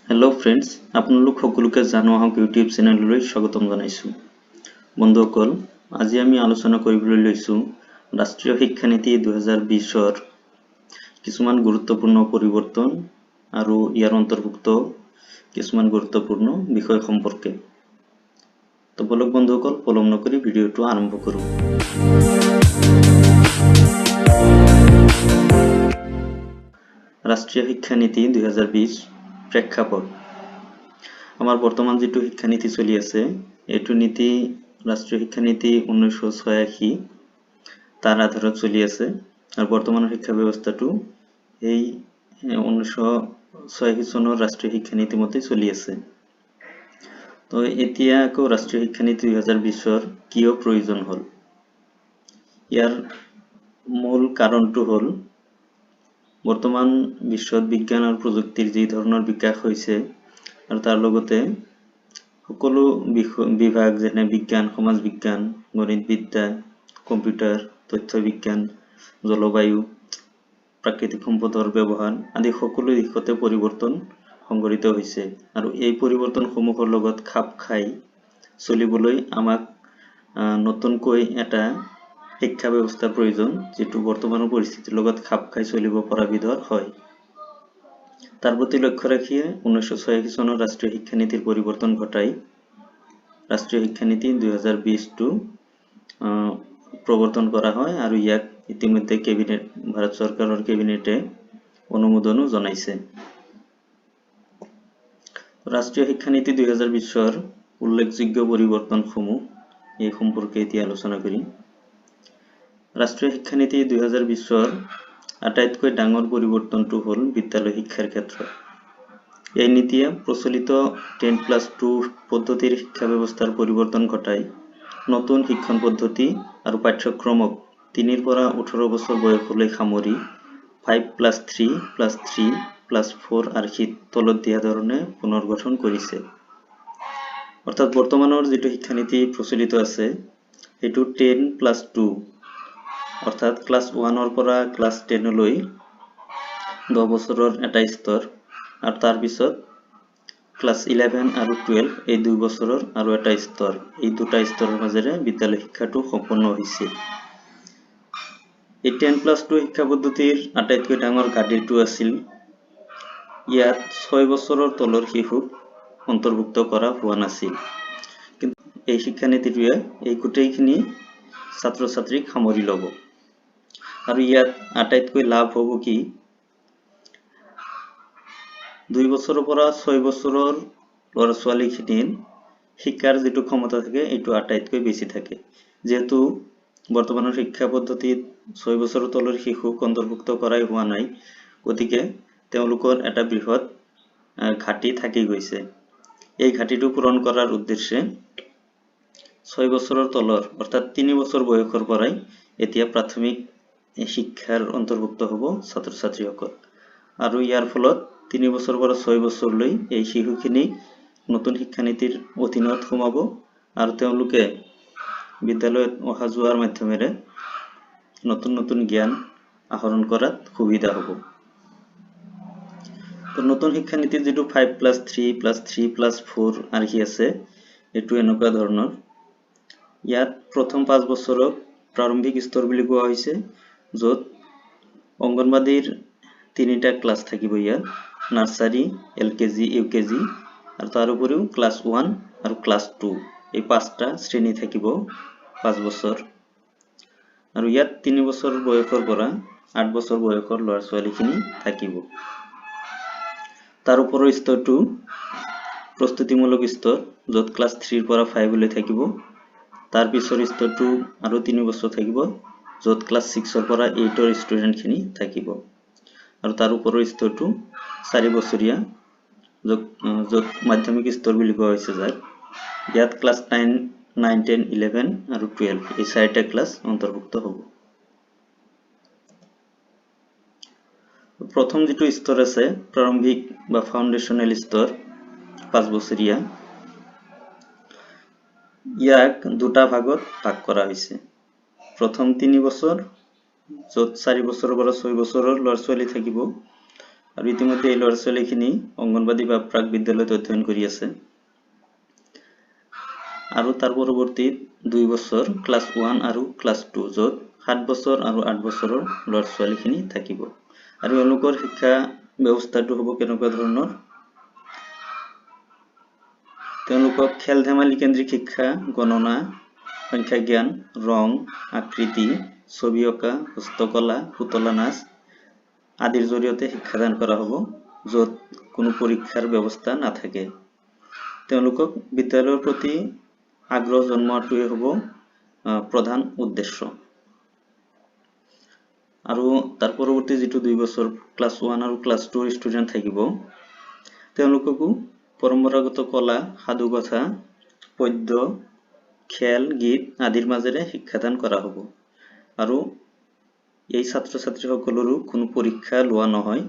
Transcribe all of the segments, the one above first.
Hello' friends, আপোনালোক সকলোকে জানো আহক ইউটিউব চেনেললৈ স্বাগতম জনাইছোঁ। বন্ধুসকল, আজি আমি আলোচনা কৰিবলৈ লৈছোঁ ৰাষ্ট্ৰীয় শিক্ষানীতি 2020ৰ কিছুমান গুৰুত্বপূৰ্ণ পৰিৱৰ্তন আৰু ইয়াৰ অন্তৰ্ভুক্ত কিছুমান গুৰুত্বপূৰ্ণ বিষয় সম্পৰ্কে। তো বলক বন্ধুসকল, পলম নকৰি ভিডিঅ'টো আৰম্ভ কৰোঁ। ৰাষ্ট্ৰীয় শিক্ষানীতি 2020 প্ৰেক্ষাপট। আমাৰ বৰ্তমান যেটো শিক্ষানীতি চলি আছে এটো নীতি ৰাষ্ট্ৰীয় শিক্ষানীতি 1986 তাৰ আধাৰত চলি আছে আৰু বৰ্তমানৰ শিক্ষা ব্যৱস্থাটো এই 1986 চনৰ ৰাষ্ট্ৰীয় শিক্ষানীতি মতে চলি আছে। তো এতিয়া আকৌ ৰাষ্ট্ৰীয় শিক্ষানীতি 2020ৰ কিয় প্ৰয়োজন হ'ল? ইয়াৰ মূল কাৰণটো হ'ল বৰ্তমান বিশ্বত বিজ্ঞান আৰু প্ৰযুক্তিৰ যি ধৰণৰ বিকাশ হৈছে আৰু তাৰ লগতে সকলো বিভাগ যেনে বিজ্ঞান, সমাজ বিজ্ঞান, গণিত বিদ্যা, কম্পিউটাৰ, তথ্য বিজ্ঞান, জলবায়ু, প্ৰাকৃতিক সম্পদৰ ব্যৱহাৰ আদি সকলো দিশতে পৰিৱৰ্তন সংঘটিত হৈছে আৰু এই পৰিৱৰ্তনসমূহৰ লগত খাপ খাই চলিবলৈ আমাক নতুনকৈ এটা শিক্ষা ব্যৱস্থাৰ প্ৰয়োজন যেটো বৰ্তমানৰ পৰিস্থিতিৰ লগত খাপ খাই চলিব পৰা বিধৰ হয়। তাৰ প্ৰতি লক্ষ্য ৰাখি 1986 চনৰ ৰাষ্ট্ৰীয় শিক্ষানীতিৰ পৰিৱৰ্তন ঘটাই ৰাষ্ট্ৰীয় শিক্ষানীতি 2020টো প্ৰৱৰ্তন কৰা হয় আৰু ইয়াক ইতিমধ্যে ভাৰত চৰকাৰৰ কেবিনেটে অনুমোদনো জনাইছে। ৰাষ্ট্ৰীয় শিক্ষানীতি 2020ৰ উল্লেখযোগ্য পৰিৱৰ্তনসমূহ এই সম্পৰ্কে এতিয়া আলোচনা কৰিম। ৰাষ্ট্ৰীয় শিক্ষানীতি 2020ৰ আটাইতকৈ ডাঙৰ পৰিৱৰ্তনটো হ'ল বিদ্যালয় শিক্ষাৰ ক্ষেত্ৰত। এই নীতিয়ে প্ৰচলিত 10+2 পদ্ধতিৰ শিক্ষা ব্যৱস্থাৰ পৰিৱৰ্তন ঘটাই নতুন শিক্ষণ পদ্ধতি আৰু পাঠ্যক্ৰমক 3 পৰা 18 বছৰ বয়সলৈ সামৰি 5+3+3+4 আৰ্হিত তলত দিয়া ধৰণে পুনৰ্গঠন কৰিছে। অৰ্থাৎ বৰ্তমানৰ যেটো শিক্ষানীতি প্ৰচলিত আছে সেইটো 10+2 অৰ্থাৎ ক্লাছ 1ৰ পৰা ক্লাছ 10 লৈ 10 বছৰৰ এটা স্তৰ আৰু তাৰ পিছত ক্লাছ 11 আৰু 12 এই 2 বছৰৰ আৰু এটা স্তৰ, এই দুটা স্তৰৰ মাজেৰে বিদ্যালয় শিক্ষাটো সম্পন্ন হৈছে। এই 10+2 শিক্ষা পদ্ধতিৰ আটাইতকৈ ডাঙৰ ঘাটিটো আছিল ইয়াত 6 বছৰৰ তলৰ শিশুক অন্তৰ্ভুক্ত কৰা হোৱা নাছিল। কিন্তু এই শিক্ষানীতিটোৱে এই গোটেইখিনি ছাত্ৰ ছাত্ৰীক সামৰি ল'ব আৰু ইয়াত আটাইতকৈ লাভ হ'ব কি 2 বছৰৰ পৰা 6 বছৰৰ ল'ৰা ছোৱালীখিনিৰ শিক্ষাৰ যেটো ক্ষমতা থাকে এইটো আটাইতকৈ বেছি থাকে। যেহেতু বৰ্তমানৰ শিক্ষা পদ্ধতিত 6 বছৰৰ তলৰ শিশুক অন্তৰ্ভুক্ত কৰাই হোৱা নাই, গতিকে তেওঁলোকৰ এটা বৃহৎ ঘাটি থাকি গৈছে। এই ঘাটিটো পূৰণ কৰাৰ উদ্দেশ্যে 6 বছৰৰ তলৰ অৰ্থাৎ 3 বছৰ বয়সৰ পৰাই এতিয়া প্ৰাথমিক শিক্ষাৰ অন্তৰ্ভুক্ত হ'ব ছাত্ৰ ছাত্ৰীসকল আৰু ইয়াৰ ফলত 3 বছৰৰ পৰা 6 বছৰলৈ এই শিশুখিনি নতুন শিক্ষানীতিৰ অধীনত সোমাব আৰু তেওঁলোকে বিদ্যালয়ত অহা যোৱাৰ মাধ্যমেৰে নতুন নতুন জ্ঞান আহৰণ কৰাত সুবিধা হ'ব। তো নতুন শিক্ষানীতিৰ যেটো 5+3+3+4 আৰ্হি আছে এইটো এনেকুৱা ধৰণৰ। ইয়াত প্ৰথম 5 বছৰক প্ৰাৰম্ভিক স্তৰ বুলি কোৱা হৈছে, য'ত অংগনবাদীৰ 3টা ক্লাছ থাকিব। ইয়াত নাৰ্সাৰী, LKG, UKG আৰু তাৰ উপৰিও ক্লাছ 1 আৰু ক্লাছ 2 এই 5টা শ্ৰেণী থাকিব 5 বছৰ আৰু ইয়াত 3 বছৰ বয়সৰ পৰা 8 বছৰ বয়সৰ ল'ৰা ছোৱালীখিনি থাকিব। তাৰ ওপৰৰ স্তৰটো প্ৰস্তুতিমূলক স্তৰ, য'ত ক্লাছ 3 পৰা 5 লৈ থাকিব। তাৰ পিছৰ স্তৰটো আৰু 3 বছৰ থাকিব, য'ত ক্লাছ 6 পৰা 8ৰ ষ্টুডেণ্টখিনি থাকিব আৰু তাৰ ওপৰৰ স্তৰটো 4 বছৰীয়া, য'ত মাধ্যমিক স্তৰ বুলি কোৱা হৈছে যাক। ইয়াত ক্লাছ 9, 10, 11 আৰু 12 এই 4টা ক্লাছ অন্তৰ্ভুক্ত হ'ব। প্ৰথম যেটো স্তৰ আছে প্ৰাৰম্ভিক বা ফাউণ্ডেশ্যনেল স্তৰ 5 বছৰীয়া, ইয়াক দুটা ভাগত ভাগ কৰা হৈছে। প্ৰথম 3 বছৰ, য'ত 4 বছৰৰ পৰা 6 বছৰৰ ল'ৰা ছোৱালী থাকিব আৰু ইতিমধ্যে এই ল'ৰা ছোৱালীখিনি অংগনবাদী বা প্ৰাক বিদ্যালয়ত অধ্যয়ন কৰি আছে আৰু তাৰ পৰৱৰ্তী 2 বছৰ ক্লাছ 1 আৰু ক্লাছ 2 য'ত 7 বছৰ আৰু 8 বছৰৰ ল'ৰা ছোৱালীখিনি থাকিব আৰু এওঁলোকৰ শিক্ষা ব্যৱস্থাটো হ'ব কেনেকুৱা ধৰণৰ তেওঁলোকক খেল ধেমালি কেন্দ্ৰিক শিক্ষা গণনা সংখ্যা জ্ঞান ৰং আকৃতি ছবি অঁকা হস্তকলা পুতলা নাচ আদিৰ জৰিয়তে শিক্ষাদান কৰা হ'ব য'ত কোনো পৰীক্ষাৰ ব্যৱস্থা নাথাকে তেওঁলোকক বিদ্যালয়ৰ প্ৰতি আগ্ৰহ জন্মোৱাটোৱে হ'ব প্ৰধান উদ্দেশ্য আৰু তাৰ পৰৱৰ্তী যেটো 2 বছৰ ক্লাছ 1 আৰু ক্লাছ 2 ষ্টুডেন্ট থাকিব তেওঁলোককো পৰম্পৰাগত কলা সাধুকথা পদ্য খেল গীত আদিৰ মাজেৰে শিক্ষাদান কৰা হ'ব আৰু এই ছাত্ৰ ছাত্ৰীসকলৰো কোনো পৰীক্ষা লোৱা নহয়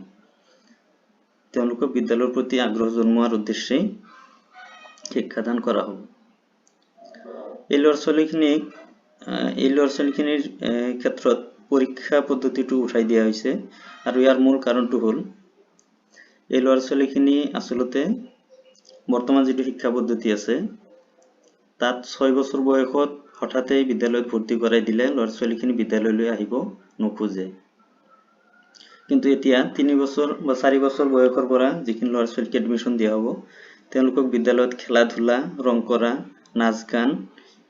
তেওঁলোকক বিদ্যালয়ৰ প্ৰতি আগ্ৰহ জন্মোৱাৰ উদ্দেশ্যে শিক্ষাদান কৰা হ'ব এই ল'ৰা ছোৱালীখিনিৰ ক্ষেত্ৰত পৰীক্ষা পদ্ধতিটো উঠাই দিয়া হৈছে আৰু ইয়াৰ মূল কাৰণটো হ'ল এই ল'ৰা ছোৱালীখিনি আসলতে বৰ্তমান যেটো শিক্ষা পদ্ধতি আছে তাত 6 বছৰ বয়সত হঠাতে বিদ্যালয়ত ভৰ্তি কৰাই দিলে ল'ৰা ছোৱালীখিনি বিদ্যালয়লৈ আহিব নোখোজে কিন্তু এতিয়া 3 বছৰ বা 4 বছৰ বয়সৰ পৰা যিখিনি ল'ৰা ছোৱালীক এডমিশন দিয়া হ'ব তেওঁলোকক বিদ্যালয়ত খেলা ধূলা ৰং কৰা নাচ গান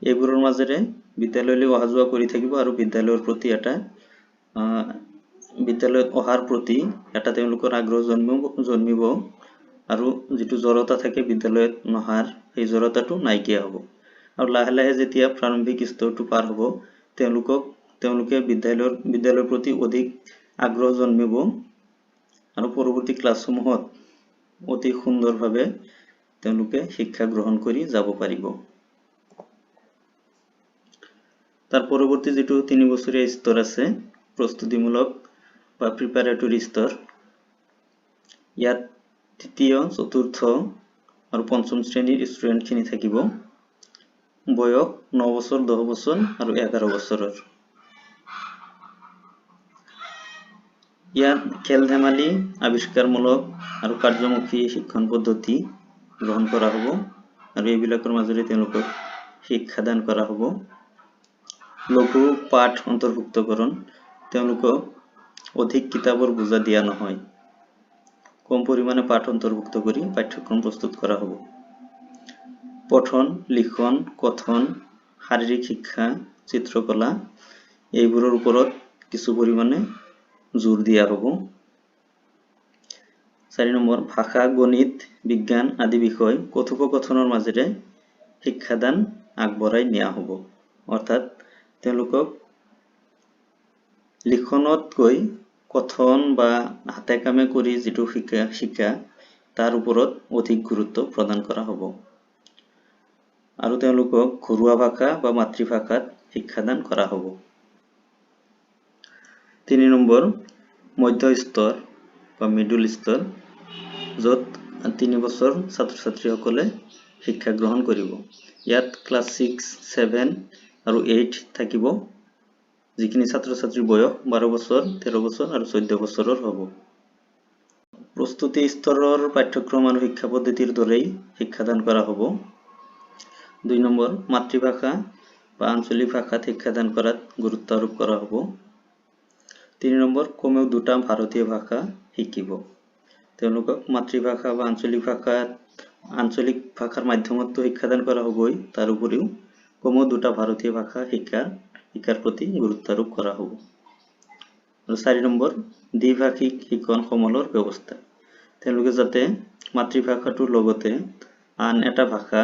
এইবোৰৰ মাজেৰে বিদ্যালয়লৈ অহা যোৱা কৰি থাকিব আৰু বিদ্যালয়ৰ প্ৰতি বিদ্যালয়ত অহাৰ প্ৰতি এটা তেওঁলোকৰ আগ্ৰহ জন্মিব আৰু যেটো জড়তা থাকে বিদ্যালয়ত নহাৰ এই জড়তাটো নাইকিয়া হ'ব আৰু লাহে লাহে যেতিয়া প্ৰাৰম্ভিক স্তৰটো পাৰ হ'ব তেওঁলোকে বিদ্যালয়ৰ প্ৰতি অধিক আগ্ৰহ জন্মিব আৰু পৰৱৰ্তী ক্লাছসমূহত অতি সুন্দৰভাৱে তেওঁলোকে শিক্ষা গ্ৰহণ কৰি যাব পাৰিব তাৰ পৰৱৰ্তী যেটো 3 বছৰীয়া স্তৰ আছে প্ৰস্তুতিমূলক বা প্ৰিপাৰেটৰি স্তৰ ইয়াত তৃতীয় চতুৰ্থ আৰু পঞ্চম শ্ৰেণীৰ ষ্টুডেন্টখিনি থাকিব বয়স 9 বছৰ 10 বছৰ আৰু 11 বছৰৰ ইয়াত খেল ধেমালি আৱিষ্কাৰমূলক আৰু কাৰ্যমুখী শিক্ষণ পদ্ধতি গ্ৰহণ কৰা হ'ব আৰু এইবিলাকৰ মাজেৰে তেওঁলোকক শিক্ষাদান কৰা হ'ব লঘু পাঠ অন্তৰ্ভুক্তকৰণ তেওঁলোকক অধিক কিতাপৰ বোজা দিয়া নহয় কম পৰিমাণে পাঠ অন্তৰ্ভুক্ত কৰি পাঠ্যক্ৰম প্ৰস্তুত কৰা হ'ব পঠন লিখন কথন শাৰীৰিক শিক্ষা চিত্ৰকলা এইবোৰৰ ওপৰত কিছু পৰিমাণে জোৰ দিয়া হ'ব 4 নম্বৰ ভাষা গণিত বিজ্ঞান আদি বিষয় কথোপকথনৰ মাজেৰে শিক্ষাদান আগবঢ়াই নিয়া হ'ব অৰ্থাৎ তেওঁলোকক লিখনতকৈ কথন বা হাতে কামে কৰি যেটো শিক্ষা তাৰ ওপৰত অধিক গুৰুত্ব প্ৰদান কৰা হ'ব আৰু তেওঁলোকক ঘৰুৱা ভাষা বা মাতৃভাষাত শিক্ষাদান কৰা হ'ব 3 নম্বৰ মধ্য স্তৰ বা মিডল স্তৰ য'ত 3 বছৰ ছাত্ৰ ছাত্ৰীসকলে শিক্ষা গ্ৰহণ কৰিব ইয়াত ক্লাছ 6 7 আৰু 8 থাকিব যিখিনি ছাত্ৰ ছাত্ৰীৰ বয়স 12 বছৰ 13 বছৰ আৰু 14 বছৰৰ হ'ব প্ৰস্তুতি স্তৰৰ পাঠ্যক্ৰম আৰু শিক্ষা পদ্ধতিৰ দৰেই শিক্ষাদান কৰা হ'ব 2 নম্বৰ মাতৃভাষা বা আঞ্চলিক ভাষাত শিক্ষাদান কৰাত গুৰুত্ব আৰোপ কৰা হ'ব 3 নম্বৰ কমেও দুটা ভাৰতীয় ভাষা শিকিব তেওঁলোকক মাতৃভাষা বা আঞ্চলিক ভাষাৰ মাধ্যমতো শিক্ষাদান কৰা হ'বই তাৰ উপৰিও কমেও দুটা ভাৰতীয় ভাষা শিক্ষাৰ প্ৰতি গুৰুত্ব আৰোপ কৰা হ'ব আৰু 4 নম্বৰ দ্বিভাষিক শিক্ষণ সমলৰ ব্যৱস্থা তেওঁলোকে যাতে মাতৃভাষাটোৰ লগতে আন এটা ভাষা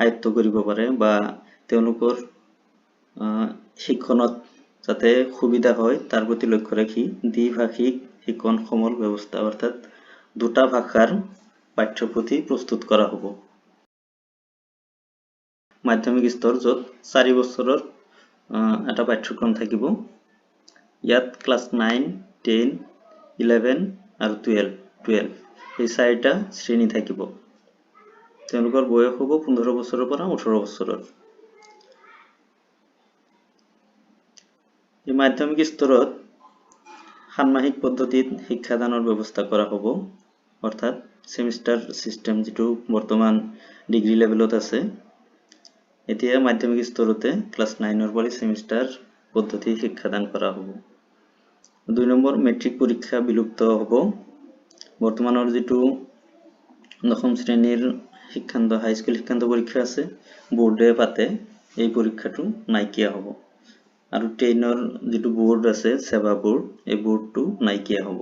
আয়ত্ত কৰিব পাৰে বা তেওঁলোকৰ শিক্ষণত যাতে সুবিধা হয় তাৰ প্ৰতি লক্ষ্য ৰাখি দ্বিভাষিক শিক্ষণ সমল ব্যৱস্থা অৰ্থাৎ দুটা ভাষাৰ পাঠ্যপুথি প্ৰস্তুত কৰা হ'ব মাধ্যমিক স্তৰ য'ত 4 বছৰৰ এটা পাঠ্যক্ৰম থাকিব ইয়াত ক্লাছ 9 10 11 আৰু 12 এই চাৰিটা শ্ৰেণী থাকিব তেওঁলোকৰ বয়স হ'ব 15 বছৰৰ পৰা 18 বছৰৰ এই মাধ্যমিক স্তৰত ষান্মাসিক পদ্ধতিত শিক্ষাদানৰ ব্যৱস্থা কৰা হ'ব অৰ্থাৎ সেমিস্টাৰ সিস্টেম যেটো বৰ্তমান ডিগ্ৰী লেভেলত আছে এতিয়া মাধ্যমিক স্তৰতে ক্লাস 9 ৰ পৰা সেমিস্টাৰ পদ্ধতি শিক্ষাদান কৰা হ'ব 2 নম্বৰ মেট্ৰিক পৰীক্ষা বিলুপ্ত হ'ব বৰ্তমানৰ যেটো নৱম শ্ৰেণীৰ শিক্ষান্ত হাই স্কুল শিক্ষান্ত পৰীক্ষা আছে বোৰ্ডে পাতে এই পৰীক্ষাটো নাইকিয়া হ'ব আৰু 10 ৰ যেটো বোৰ্ড আছে সেৱা বোৰ্ড এই বোৰ্ডটো নাইকিয়া হ'ব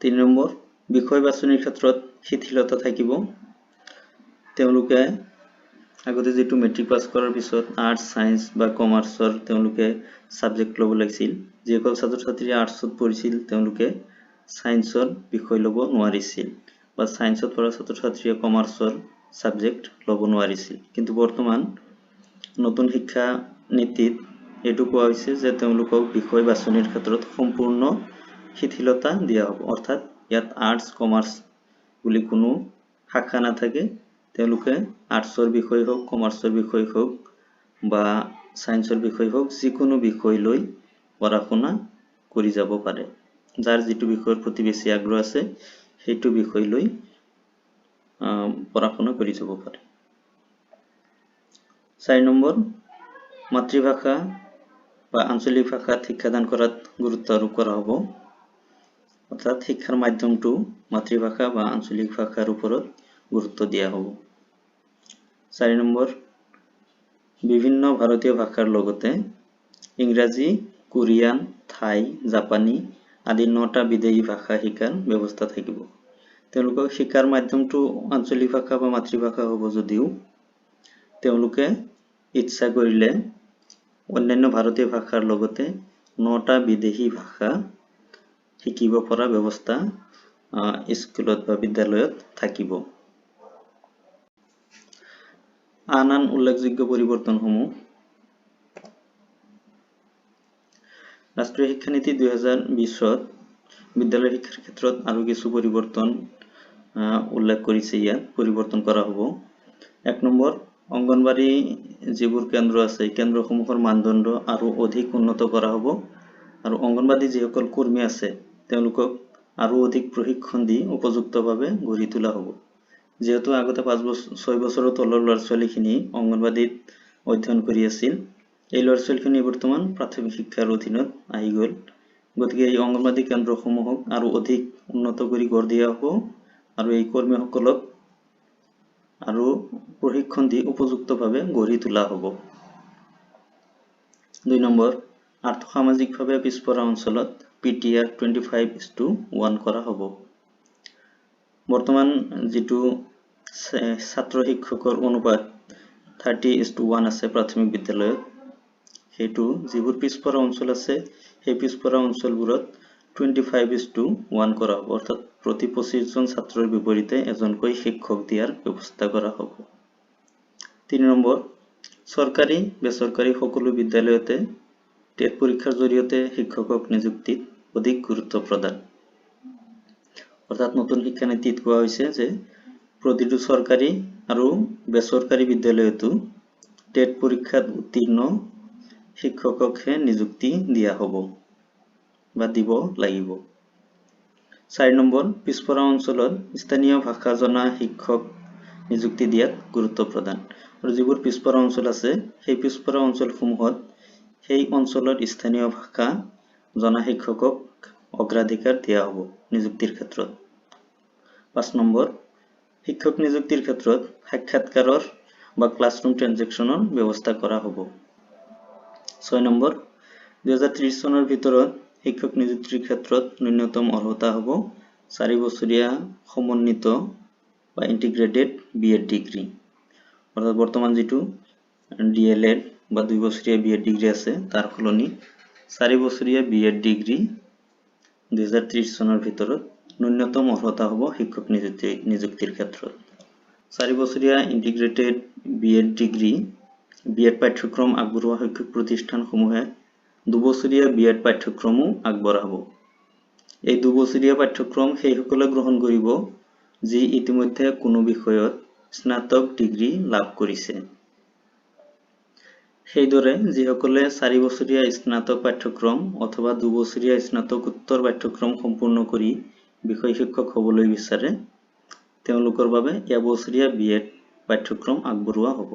3 নম্বৰ বিষয় বাছনিৰ ক্ষেত্ৰত শিথিলতা থাকিব তেওঁলোকে আগতে যেটো মেট্ৰিক পাস কৰাৰ পিছত আৰ্টস সায়েন্স বা কমাৰ্চৰ তেওঁলোকে সাবজেক্ট ল'ব লাগিছিল যিসকল ছাত্ৰ ছাত্ৰী আৰ্টছত পঢ়িছিল তেওঁলোকে সায়েন্সৰ বিষয় ল'ব নোৱাৰিছিল বা সায়েন্সত পঢ়া ছাত্ৰ ছাত্ৰীয়ে কমাৰ্চৰ সাবজেক্ট ল'ব নোৱাৰিছিল কিন্তু বৰ্তমান নতুন শিক্ষা নীতিত এটো কোৱা হৈছে যে তেওঁলোকক বিষয় বাছনিৰ ক্ষেত্ৰত সম্পূৰ্ণ শিথিলতা দিয়া হ'ব অৰ্থাৎ ইয়াত আৰ্টস কমাৰ্চ বুলি কোনো শাখা নাথাকে তেওঁলোকে আৰ্টছৰ বিষয় হোক কমাৰ্চৰ বিষয় হোক বা সায়েন্সৰ বিষয় হোক যিকোনো বিষয় লৈ পঢ়াশুনা কৰি যাব পাৰে যাৰ যেটো বিষয়ৰ প্ৰতি বেছি আগ্ৰহ আছে সেইটো বিষয় লৈ পঢ়াশুনা কৰি যাব পাৰে 4 নম্বৰ মাতৃভাষা বা আঞ্চলিক ভাষাত শিক্ষাদান কৰাত গুৰুত্ব আৰোপ কৰা হ'ব অৰ্থাৎ শিক্ষাৰ মাধ্যমটো মাতৃভাষা বা আঞ্চলিক ভাষাৰ ওপৰত গুৰুত্ব দিয়া হ'ব 4 নম্বৰ বিভিন্ন ভাৰতীয় ভাষাৰ লগতে ইংৰাজী কোৰিয়ান থাই জাপানী আদি 9টা বিদেশী ভাষা শিকাৰ ব্যৱস্থা থাকিব তেওঁলোকক শিক্ষাৰ মাধ্যমটো আঞ্চলিক ভাষা বা মাতৃভাষা হ'ব যদিও তেওঁলোকে ইচ্ছা কৰিলে অন্যান্য ভাৰতীয় ভাষাৰ লগতে 9টা বিদেশী ভাষা শিকিব পৰা ব্যৱস্থা স্কুলত বা বিদ্যালয়ত থাকিব আন উল্লেখযোগ্য পৰিৱৰ্তনসমূহ ৰাষ্ট্ৰীয় শিক্ষা নীতি 2020ত বিদ্যালয় শিক্ষাৰ ক্ষেত্ৰত আৰু কিছু পৰিৱৰ্তন উল্লেখ কৰিছে ইয়াত পৰিৱৰ্তন কৰা হ'ব 1 নম্বৰ অঙ্গনবাড়ী যিবোৰ কেন্দ্ৰ আছে কেন্দ্ৰসমূহৰ মানদণ্ড আৰু অধিক উন্নত কৰা হ'ব আৰু অঙ্গনবাড়ী যিসকল কৰ্মী আছে তেওঁলোকক আৰু অধিক প্ৰশিক্ষণ দি উপযুক্তভাৱে গঢ়ি তোলা হ'ব যেহেতু আগতে 6 বছৰৰ তলৰ ল'ৰা-ছোৱালীখিনি অঙ্গনবাড়ীত অধ্যয়ন কৰি আছিল এই ল'ৰা-ছোৱালীখিনি বৰ্তমান প্ৰাথমিক শিক্ষাৰ অধীনত আহি গ'ল গতিকে এই অঙ্গনবাড়ী কেন্দ্ৰসমূহক আৰু অধিক উন্নত কৰি গঢ় দিয়া হ'ব আৰু এই কৰ্মীসকলক আৰু প্ৰশিক্ষণ দি উপযুক্তভাৱে গঢ়ি তোলা হ'ব 2 নম্বৰ আৰ্থসামাজিকভাৱে পিছপৰা অঞ্চলত PTR 25:1 কৰা হ'ব বৰ্তমান যেটো ছাত্ৰ শিক্ষকৰ অনুপাত 30:1 আছে প্ৰাথমিক বিদ্যালয়ত হেতু যিবোৰ পিছপৰা অঞ্চল আছে সেই পিছপৰা অঞ্চলবোৰত 25:1 কৰা হ'ব অৰ্থাৎ প্ৰতি 25 জন ছাত্ৰৰ বিপৰীতে এজনকৈ শিক্ষক দিয়াৰ ব্যৱস্থা কৰা হ'ব 3 নম্বৰ চৰকাৰী বেচৰকাৰী সকলো বিদ্যালয়তে টেট পৰীক্ষাৰ জৰিয়তে শিক্ষকক নিযুক্তিত অধিক গুৰুত্ব প্ৰদান অৰ্থাৎ নতুন শিক্ষা নীতিত কোৱা হৈছে যে প্ৰতিটো চৰকাৰী আৰু বেচৰকাৰী বিদ্যালয়তো টেট পৰীক্ষাত উত্তীৰ্ণ শিক্ষককহে নিযুক্তি দিয়া হ'ব বা দিব লাগিব 4 নম্বৰ পিছপৰা অঞ্চলত স্থানীয় ভাষা জনা শিক্ষক নিযুক্তি দিয়াত গুৰুত্ব প্ৰদান আৰু যিবোৰ পিছপৰা অঞ্চল আছে সেই পিছপৰা অঞ্চলসমূহত সেই অঞ্চলৰ স্থানীয় ভাষা জনা শিক্ষকক অগ্ৰাধিকাৰ দিয়া হ'ব নিযুক্তিৰ ক্ষেত্ৰত 5 নম্বৰ শিক্ষক নিযুক্তিৰ ক্ষেত্ৰত সাক্ষাৎকাৰৰ বা ক্লাছৰুম ট্ৰানজেকচনৰ ব্যৱস্থা কৰা হ'ব 6 নম্বৰ 2030 চনৰ ভিতৰত শিক্ষক নিযুক্তিৰ ক্ষেত্ৰত ন্যূনতম অৰ্হতা হ'ব 4 বছৰীয়া সমন্বিত বা ইন্টিগ্ৰেটেড বিএড ডিগ্ৰী অৰ্থাৎ বৰ্তমান যেটো ডিএলএড বা 2 বছৰীয়া বিএড ডিগ্ৰী আছে তাৰ সলনি 4 বছৰীয়া বিএড ডিগ্ৰী 2030 চনৰ ভিতৰত ন্যূনতম অৰ্হতা হ'ব শিক্ষক নিযুক্তিৰ ক্ষেত্ৰত 4 বছৰীয়া ইন্টিগ্ৰেটেড বিএড ডিগ্ৰী বিএড পাঠ্যক্ৰম আগবঢ়োৱা শিক্ষক প্ৰতিষ্ঠানসমূহে 2 বছৰীয়া বিএড পাঠ্যক্ৰমো আগবঢ়াব এই 2 বছৰীয়া পাঠ্যক্ৰম সেইসকলে গ্ৰহণ কৰিব যি ইতিমধ্যে কোনো বিষয়ত স্নাতক ডিগ্ৰী লাভ কৰিছে সেইদৰে যিসকলে 4 বছৰীয়া স্নাতক পাঠ্যক্ৰম অথবা 2 বছৰীয়া স্নাতকোত্তৰ পাঠ্যক্ৰম সম্পূৰ্ণ কৰি বিষয় শিক্ষক হ'বলৈ বিচাৰে তেওঁলোকৰ বাবে এবছৰীয়া বিএড পাঠ্যক্ৰম আগবঢ়োৱা হ'ব।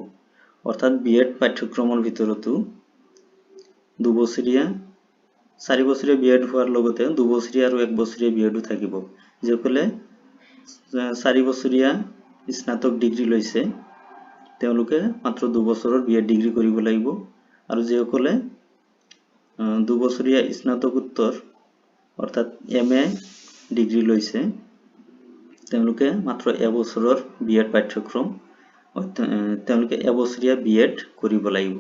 অৰ্থাৎ বিএড পাঠ্যক্ৰমৰ ভিতৰতো 2 বছৰীয়া 4 বছৰীয়া বিএড হোৱাৰ লগতে 2 বছৰীয়া আৰু 1 বছৰীয়া বিএডো থাকিব। যিসকলে 4 বছৰীয়া স্নাতক ডিগ্ৰী লৈছে তেওঁলোকে মাত্ৰ 2 বছৰৰ বিএড ডিগ্ৰী কৰিব লাগিব আৰু যিসকলে 2 বছৰীয়া স্নাতকোত্তৰ অৰ্থাৎ এমএ ডিগ্ৰী লৈছে তেওঁলোকে মাত্ৰ এবছৰৰ বিএড পাঠ্যক্ৰম তেওঁলোকে এবছৰীয়া বিএড কৰিব লাগিব।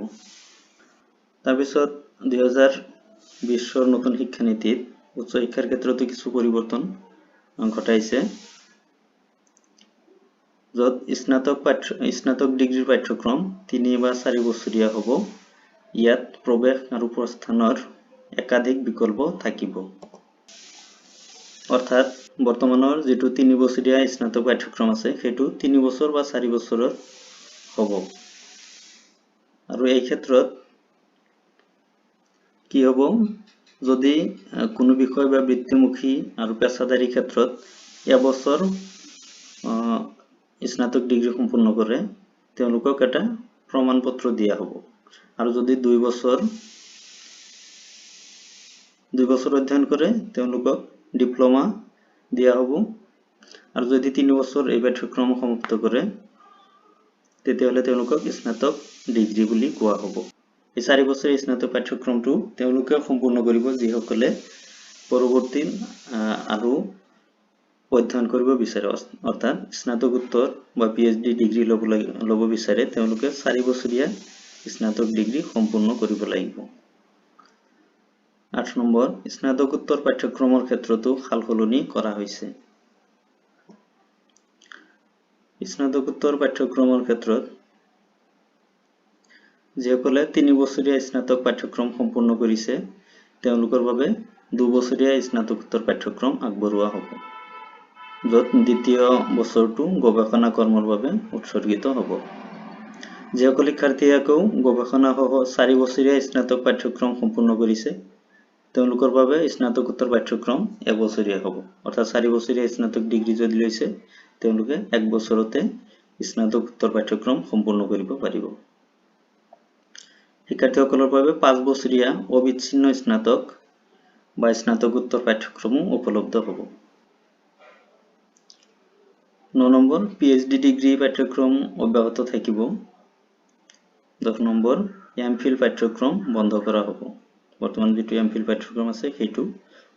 তাৰপিছত 2020 চনৰ নতুন শিক্ষানীতিত উচ্চ শিক্ষাৰ ক্ষেত্ৰতো কিছু পৰিৱৰ্তন ঘটাইছে য'ত স্নাতক ডিগ্ৰীৰ পাঠ্যক্ৰম 3 বা 4 বছৰীয়া হ'ব। ইয়াত প্ৰৱেশ আৰু প্ৰস্থানৰ একাধিক বিকল্প থাকিব। অৰ্থাৎ বৰ্তমানৰ যেটো 3 বছৰীয়া স্নাতক পাঠ্যক্ৰম আছে সেইটো 3 বছৰ বা 4 বছৰৰ হ'ব। আৰু এই ক্ষেত্ৰত কি হ'ব যদি কোনো বিষয় বা বৃত্তিমুখী আৰু পেছাদাৰী ক্ষেত্ৰত এবছৰ স্নাতক ডিগ্ৰী সম্পূৰ্ণ কৰে তেওঁলোকক এটা প্ৰমাণপত্ৰ দিয়া হ'ব। আৰু যদি 2 বছৰ অধ্যয়ন কৰে তেওঁলোকক ডিপ্লোমা দিয়া হ'ব। আৰু যদি 3 বছৰ এই পাঠ্যক্ৰম সমাপ্ত কৰে তেতিয়াহ'লে তেওঁলোকক স্নাতক ডিগ্ৰী বুলি কোৱা হ'ব। এই 4 বছৰীয়া স্নাতক পাঠ্যক্ৰমটো তেওঁলোকে সম্পূৰ্ণ কৰিব যিসকলে পৰৱৰ্তী আৰু অধ্যয়ন কৰিব বিচাৰে অৰ্থাৎ স্নাতকোত্তৰ বা পিএইচডি ডিগ্ৰী ল'ব বিচাৰে তেওঁলোকে 4 বছৰীয়া স্নাতক ডিগ্ৰী সম্পূৰ্ণ কৰিব লাগিব। 8 নম্বৰ স্নাতকোত্তৰ পাঠ্যক্ৰমৰ ক্ষেত্ৰতো সালসলনি কৰা হৈছে। স্নাতকোত্তৰ পাঠ্যক্ৰমৰ ক্ষেত্ৰত যিসকলে 3 বছৰীয়া স্নাতক পাঠ্যক্ৰম সম্পূৰ্ণ কৰিছে তেওঁলোকৰ বাবে 2 বছৰীয়া স্নাতকোত্তৰ পাঠ্যক্ৰম আগবঢ়োৱা হ'ব য'ত দ্বিতীয় বছৰটো গৱেষণা কৰ্মৰ বাবে উৎসৰ্গিত হ'ব। যিসকল শিক্ষাৰ্থীয়ে আকৌ গৱেষণা সহ 4 বছৰীয়া স্নাতক পাঠ্যক্ৰম সম্পূৰ্ণ কৰিছে তেওঁলোকৰ বাবে স্নাতকোত্তৰ পাঠ্যক্ৰম এবছৰীয়া হ'ব। অৰ্থাৎ 4 বছৰীয়া স্নাতক ডিগ্ৰী যদি লৈছে তেওঁলোকে 1 বছৰতে স্নাতকোত্তৰ পাঠ্যক্ৰম সম্পূৰ্ণ কৰিব পাৰিব। শিক্ষাৰ্থীসকলৰ বাবে 5 বছৰীয়া অবিচ্ছিন্ন স্নাতক বা স্নাতকোত্তৰ পাঠ্যক্ৰমো উপলব্ধ হ'ব। 9 নম্বৰ পিএইচডি ডিগ্ৰী পাঠ্যক্ৰম অব্যাহত থাকিব। 10 নম্বৰ এমফিল পাঠ্যক্ৰম বন্ধ কৰা হ'ব। বৰ্তমান যেটো এমফিল পাঠ্যক্ৰম আছে সেইটো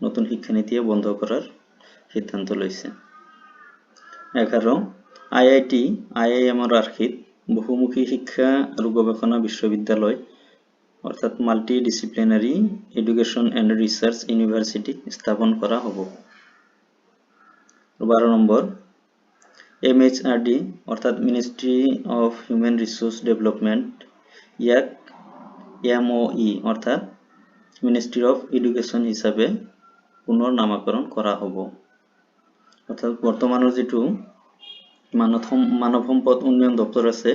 নতুন শিক্ষানীতিয়ে বন্ধ কৰাৰ সিদ্ধান্ত লৈছে। 11 আইআইটি আইআইএমৰ আৰ্হিত বহুমুখী শিক্ষা আৰু গৱেষণা বিশ্ববিদ্যালয় অৰ্থাৎ multi disciplinary education and research university স্থাপন কৰা হ'ব। 12 নম্বৰ এমএইচআৰডি অৰ্থাৎ ministry of human resource development ইয়াক এমঅই অৰ্থাৎ মিনিষ্ট্ৰী অফ এডুকেশ্যন হিচাপে পুনৰ নামকৰণ কৰা হ'ব। অৰ্থাৎ বৰ্তমানৰ যেটো মানৱ সম্পদ উন্নয়ন দপ্তৰ আছে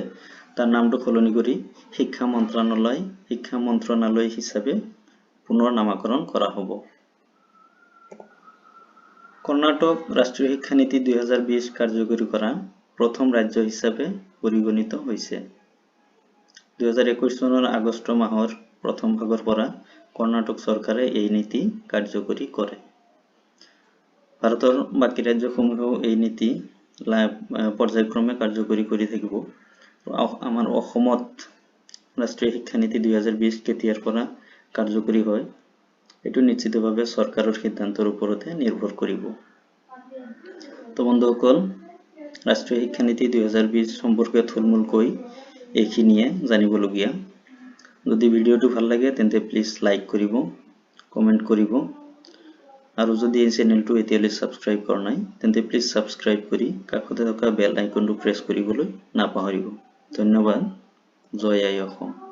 তাৰ নামটো সলনি কৰি শিক্ষা মন্ত্ৰণালয় হিচাপে পুনৰ নামকৰণ কৰা হ'ব। কৰ্ণাটক ৰাষ্ট্ৰীয় শিক্ষানীতি 2020 কাৰ্যকৰী কৰা প্ৰথম ৰাজ্য হিচাপে পৰিগণিত হৈছে। 2021 চনৰ আগষ্ট মাহৰ প্ৰথম ভাগৰ পৰা কৰ্ণাটক চৰকাৰে এই নীতি কাৰ্যকৰী কৰে। ভাৰতৰ বাকী ৰাজ্যসমূহেও এই নীতি পৰ্যায়ক্ৰমে কাৰ্যকৰী কৰি থাকিব। আমাৰ অসমত ৰাষ্ট্ৰীয় শিক্ষানীতি 2020 কেতিয়াৰ পৰা কাৰ্যকৰী হয় এটো নিশ্চিতভাৱে চৰকাৰৰ সিদ্ধান্তৰ ওপৰতে নিৰ্ভৰ কৰিব। তো বন্ধুসকল ৰাষ্ট্ৰীয় শিক্ষানীতি 2020 সম্পৰ্কে থুলমূলকৈ এইখিনিয়ে জানিবলগীয়া। যদি ভিডিওটো ভাল লাগে তেন্তে প্লিজ লাইক কৰিব, কমেন্ট কৰিব আৰু যদি এই চেনেলটো এতিয়ালৈ সাবস্ক্ৰাইব কৰা নাই তেন্তে প্লিজ সাবস্ক্ৰাইব কৰি কাষতে থকা বেল আইকনটো প্ৰেছ কৰিবলৈ নাপাহৰিব। ধন্যবাদ। জয় আই অসম।